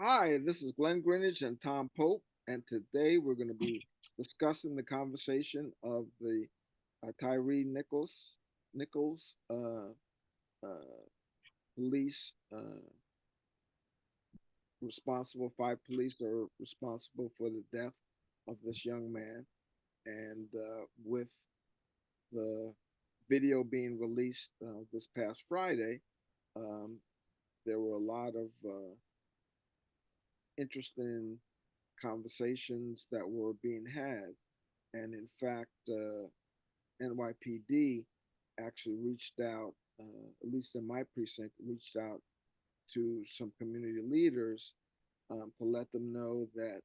Hi, this is Glenn Greenidge and Tom Pope, and today we're going to be discussing the conversation of the Tyree Nichols uh, police responsible. Five police are responsible for the death of this young man, and with the video being released this past Friday, um, there were a lot of interesting conversations that were being had. And in fact, NYPD actually reached out, at least in my precinct, reached out to some community leaders to let them know that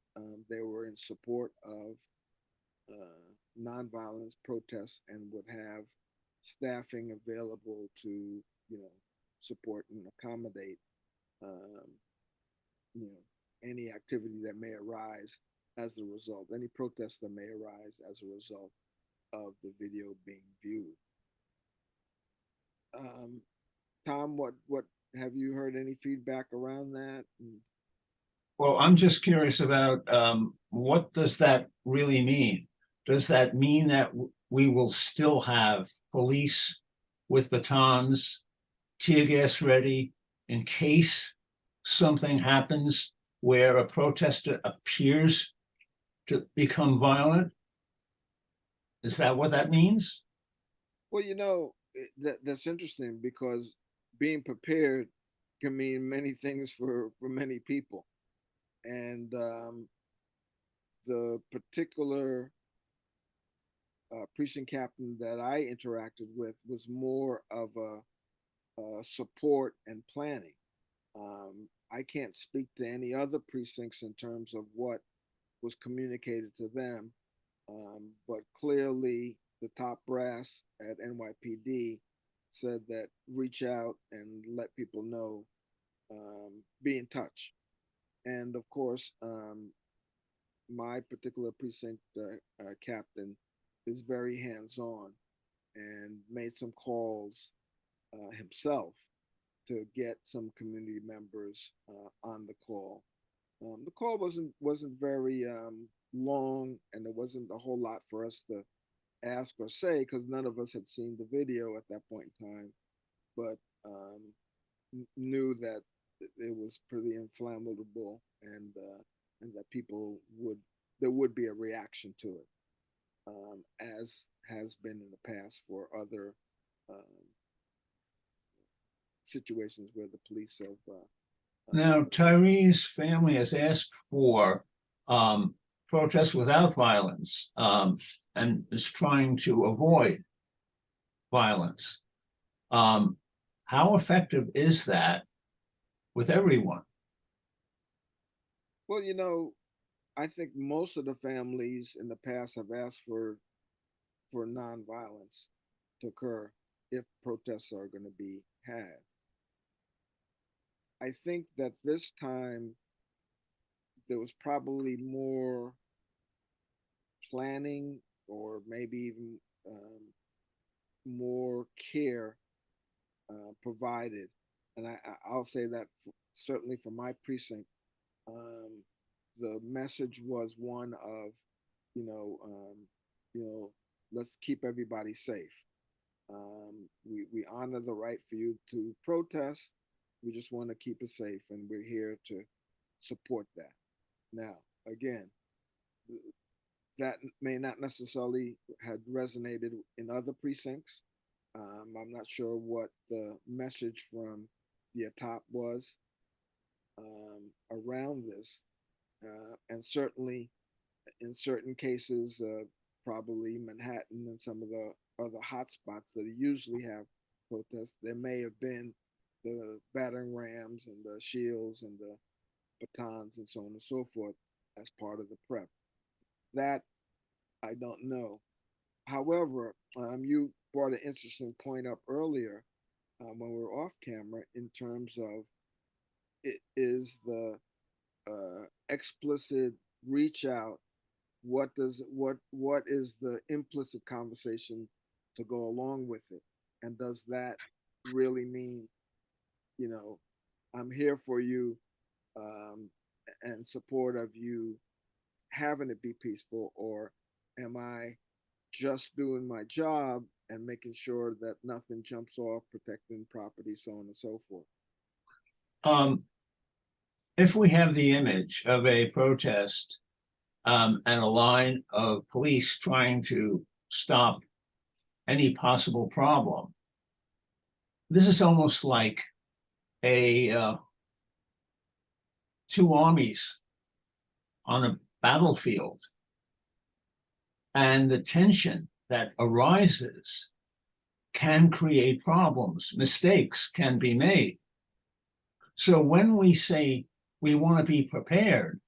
they were in support of nonviolence protests and would have staffing available to, support and accommodate, um, you know, any activity that may arise as a result, any protest that may arise as a result of the video being viewed. Um, Tom, what have you heard any feedback around that? Well, I'm just curious about what does that really mean? Does that mean that we will still have police with batons, tear gas ready in case something happens where a protester appears to become violent? Is that what that means? Well, that's interesting because being prepared can mean many things for many people, and the particular precinct captain that I interacted with was more of a support and planning. I can't speak to any other precincts in terms of what was communicated to them, but clearly the top brass at NYPD said that reach out and let people know, be in touch. And of course, my particular precinct captain is very hands on and made some calls himself to get some community members on the call. The call wasn't very long, and there wasn't a whole lot for us to ask or say because none of us had seen the video at that point in time, but um, knew that it was pretty inflammable and that people would there would be a reaction to it, as has been in the past for other um, situations where the police have. Now, Tyree's family has asked for um, protests without violence and is trying to avoid violence. Um, how effective is that with everyone? Well, I think most of the families in the past have asked for nonviolence to occur if protests are going to be had. I think that this time there was probably more planning or maybe even more care provided. And I'll say that certainly for my precinct, um, the message was one of, you know, um, you know, let's keep everybody safe. We honor the right for you to protest. We just want to keep it safe, and we're here to support that. Now, again, that may not necessarily have resonated in other precincts. I'm not sure what the message from the top was around this, and certainly in certain cases, probably Manhattan and some of the other hotspots that usually have protests, there may have been the battering rams and the shields and the batons and so on and so forth as part of the prep. That I don't know. However, you brought an interesting point up earlier when we were off camera in terms of it is the explicit reach out. What is the implicit conversation to go along with it, and does that really mean, you know I'm here for you, um, and support of you having it be peaceful, or am I just doing my job and making sure that nothing jumps off, protecting property, so on and so forth. Um, if we have the image of a protest and a line of police trying to stop any possible problem, this is almost like a two armies on a battlefield, and the tension that arises can create problems. Mistakes can be made. So when we say we want to be prepared,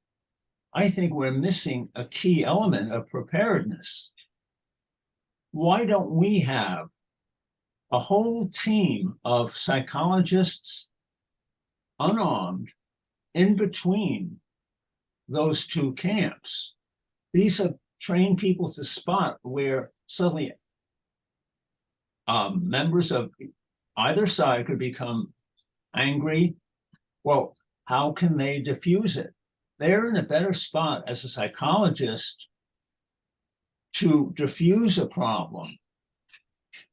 I think we're missing a key element of preparedness. Why don't we have a whole team of psychologists, unarmed, in between those two camps? These are trained people to spot where suddenly members of either side could become angry. Well, how can they diffuse it? They're in a better spot as a psychologist to diffuse a problem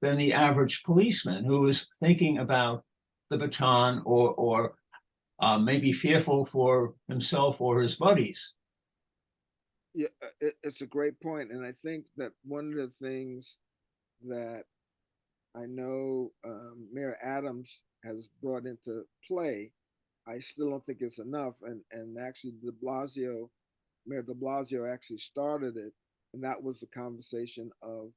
than the average policeman who is thinking about the baton or maybe fearful for himself or his buddies. Yeah, it's a great point, and I think that one of the things that I know Mayor Adams has brought into play, I still don't think it's enough, and actually Mayor De Blasio actually started it, and that was the conversation of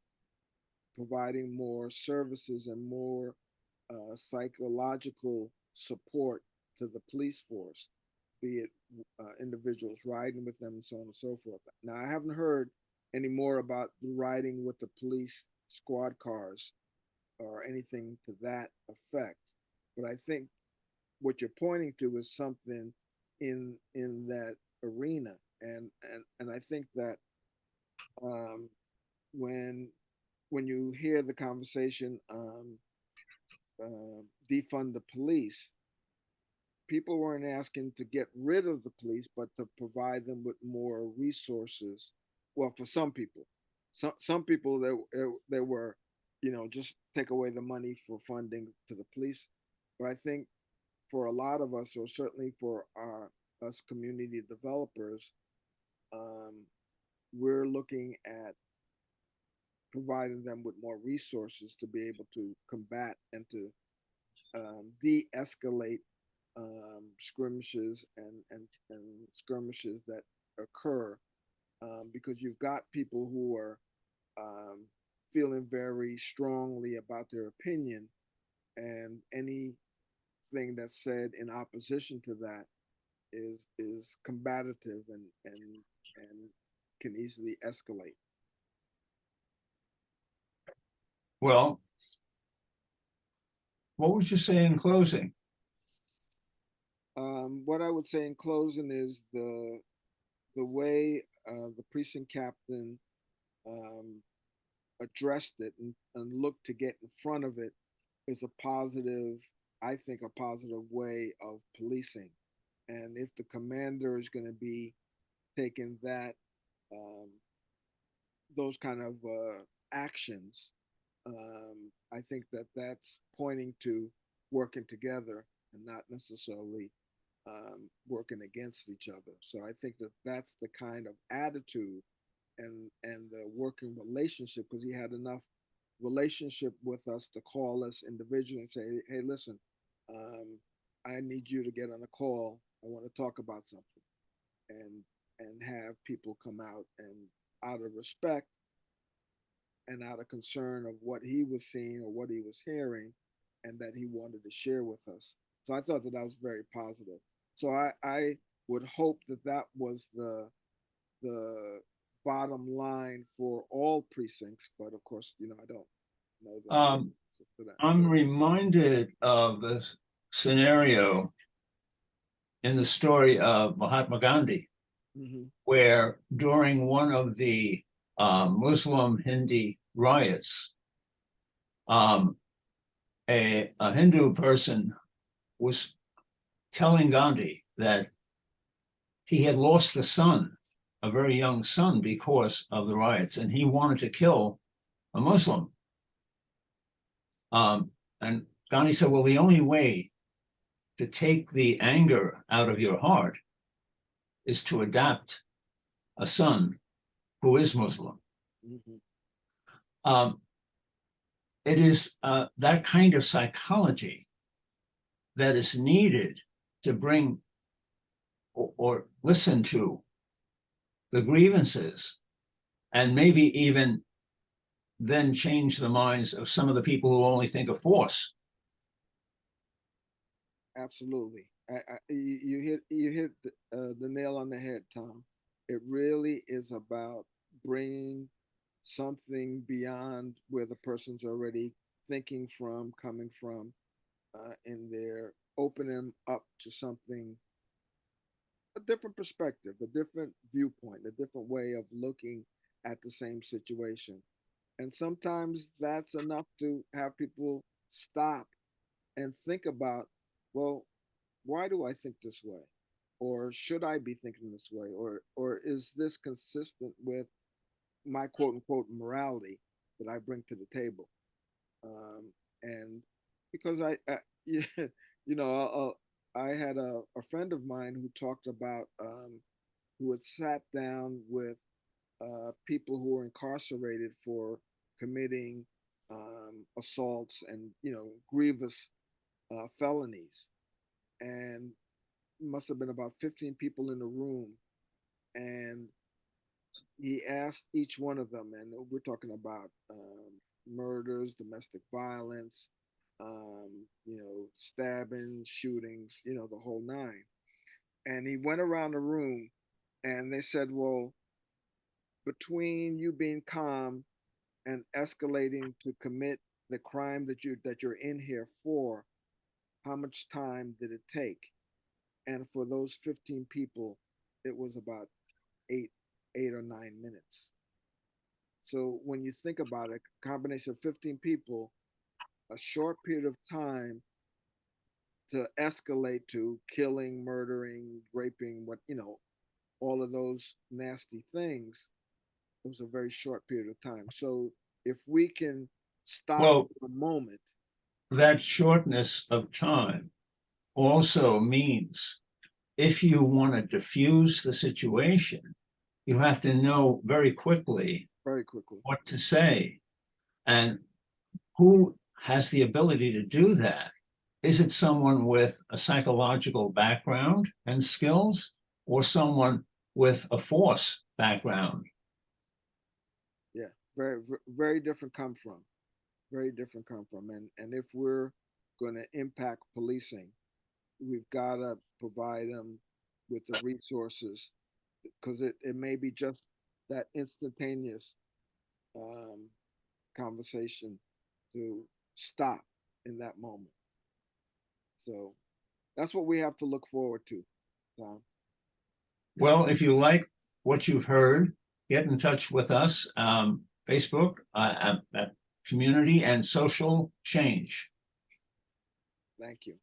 providing more services and more psychological support to the police force, be it individuals riding with them and so on and so forth. Now, I haven't heard any more about the riding with the police squad cars or anything to that effect, but I think what you're pointing to is something in that arena, and I think that um, when when you hear the conversation defund the police, people weren't asking to get rid of the police, but to provide them with more resources. Well, for some people, some people there were, just take away the money for funding to the police. But I think for a lot of us, or certainly for us community developers, um, we're looking at providing them with more resources to be able to combat and to de-escalate skirmishes and skirmishes that occur, because you've got people who are um, feeling very strongly about their opinion, and anything that's said in opposition to that is combative and can easily escalate. Well, what would you say in closing? What I would say in closing is the way the precinct captain um, addressed it and looked to get in front of it is a positive, I think, a positive way of policing. And if the commander is going to be taking um, those kind of actions, I think that that's pointing to working together and not necessarily working against each other. So I think that that's the kind of attitude and the working relationship, because he had enough relationship with us to call us individually and say, "Hey, listen, um, I need you to get on a call. I want to talk about something," and have people come out and out of respect and out of concern of what he was seeing or what he was hearing, and that he wanted to share with us. So I thought that that was very positive. So I would hope that that was the bottom line for all precincts, but of course, I don't know the Um, for that. I'm reminded of a scenario in the story of Mahatma Gandhi, Mm-hmm. where during one of the Muslim Hindi riots, um, a Hindu person was telling Gandhi that he had lost a son, a very young son, because of the riots, and he wanted to kill a Muslim. And Gandhi said, well, the only way to take the anger out of your heart is to adapt a son who is Muslim. Mm-hmm. It is that kind of psychology that is needed to bring or listen to the grievances, and maybe even then change the minds of some of the people who only think of force. Absolutely. You hit the nail on the head, Tom. It really is about bringing something beyond where the person's already thinking from, coming from, and they're opening up to something, a different perspective, a different viewpoint, a different way of looking at the same situation. And sometimes that's enough to have people stop and think about, well, why do I think this way? Or should I be thinking this way? Or is this consistent with my quote unquote morality that I bring to the table? And because yeah, you know, I had a friend of mine who talked about who had sat down with people who were incarcerated for committing assaults and grievous felonies, and must have been about 15 people in the room, and he asked each one of them, and we're talking about murders, domestic violence, stabbings, shootings, the whole nine. And he went around the room, and they said, "Well, between you being calm and escalating to commit the crime that you're in here for, how much time did it take?" And for those 15 people, it was about eight, 8 or 9 minutes. So when you think about it, combination of 15 people, a short period of time to escalate to killing, murdering, raping, all of those nasty things, it was a very short period of time. So if we can stop Well, for a moment, that shortness of time also means if you want to diffuse the situation, you have to know very quickly very quickly, what to say. And who has the ability to do that? Is it someone with a psychological background and skills, or someone with a force background? yeah, very, very different come from, very different come from. And if we're going to impact policing, we've got to provide them with the resources, because it may be just that instantaneous um, conversation to stop in that moment. So that's what we have to look forward to, Tom. Well, if you like what you've heard, get in touch with us. Facebook at Community and Social Change. Thank you.